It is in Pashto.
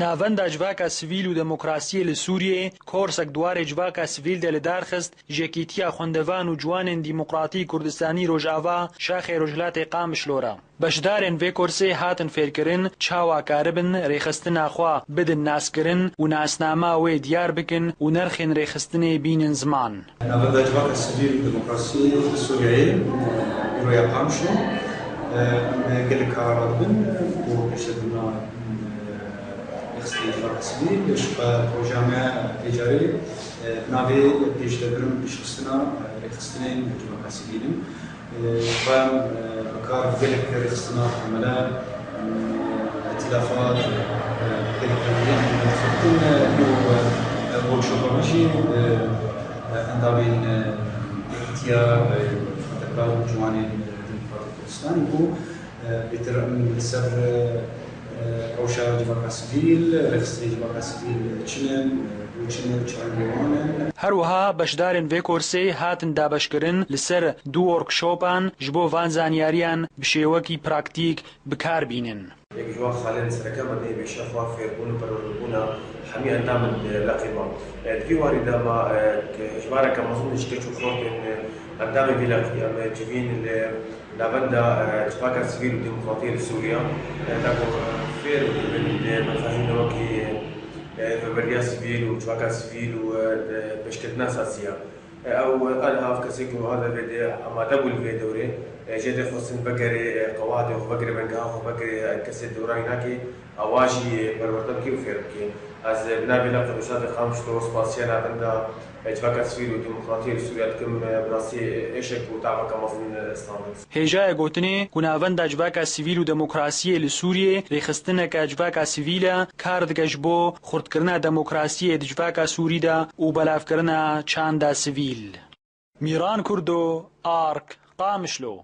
ناوەندا جڤاکە سڤیل و دەمۆکراسیە لە سووریێ کۆرسێک دوارێ جڤاکە سڤیلدە لە دارخست ژێکیتیە خوێندەڤان و جوانên دیموقراتی کوردستانی ڕۆژئاوا شاخێ ڕۆژهەڵاتê قامشلۆرە. بەشدارên vê کۆرسê hatin fêrkirin çawa karibin rêxistina xwe bidin naskirin û nasnama wê diyar bikin û nerxên rêxistinê bînin ziman. Navenda civaka sivîl û demokrasiyê li Sûriyeyê îroya qamişlo gelek karar dibin û pêşedina civaka sivîl ji projeya me têcarî navê pêşdebirin pêşxistina rêxistinên civaka sivîlin xwe kar gelek rêxistina temele îtilafat workshopa jî endamên yekîtiya xwendekar û ciwanên Demokratîk Kurdistanê bû bêtir li ser rewşa civaka sivîl rêxistinê civaka sivîl çinin û çinin çirengê wan in. هەروەها بەشدارên vê کۆرسê hatin dabeşkirin li ser du workshopan ji bo van zanyariyan bi şêwekî praktîk bikarbînin. یک جوان خالد سرکم دی بشفاف فیربون و پروربونا همی اندام لقیما. دوی وارد ما اجباره که مزونش که چون خورد اندام ویلاقی ام جوین لابندا اتفاق سیویل و دموکراتی سوریا تاکو فیر من مفاهیم وکی فبریا سیویل و اتفاق سیویل و بشکتنا ساسیا. او انا هاف كسيكو هذا الفيديو اما دبل الفيديو ري جد خصن بقري قواعد وبقري بنقاه وبقري كسي دوران هناكي اواجي برورتم كيف فيركي از بنابي لقب شاد خامش تو سباسيانا عند اتفاق سويل وديمقراطيه سوريا كم براسي ايشك وتعبك مصن ستاندرز هێژایە گوتنێ گوناڤەندا جڤاکە سیڤیل و دەمۆکراسیە لە سووریێ رێخستنێکە جڤاکە سیڤیلە کار دەکەش بۆ خوردکردنا دەمۆکراسیە جڤاکە سووریدا و بەلافکردنا چاندا سیڤیل. میران کوردۆ ئارک قامشلۆ.